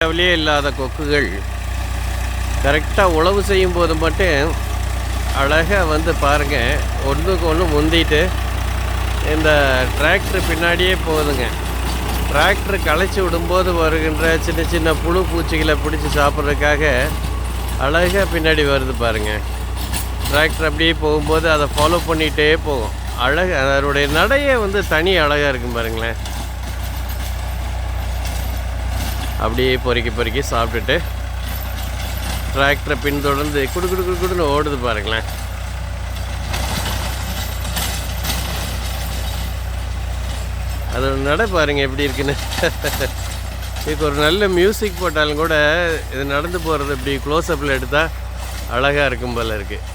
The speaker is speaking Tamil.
இந்தியாவிலே இல்லாத கொக்குகள் கரெக்டாக உழவு செய்யும் போது மட்டும் அழகாக வந்து பாருங்கள், ஒன்றுக்கு ஒன்று முந்திட்டு இந்த டிராக்டர் பின்னாடியே போகுதுங்க. டிராக்டர் களைச்சி விடும்போது வருகின்ற சின்ன சின்ன புழு பூச்சிகளை பிடிச்சி சாப்பிட்றதுக்காக அழகாக பின்னாடி வருது பாருங்கள். டிராக்டர் அப்படியே போகும்போது அதை ஃபாலோ பண்ணிகிட்டே போகும். அதனுடைய நடையே வந்து தனி அழகாக இருக்கும் பாருங்களேன். அப்படியே பொறுக்கி சாப்பிட்டுட்டு டிராக்டரை பின்தொடர்ந்து குடுன்னு ஓடுது பாருங்களேன். அதோட நடை பாருங்கள் எப்படி இருக்குன்னு. இதுக்கு ஒரு நல்ல மியூசிக் போட்டாலும் கூட இது நடந்து போகிறது இப்படி க்ளோஸ்அப்பில் எடுத்தால் அழகாக இருக்கும் போல் இருக்குது.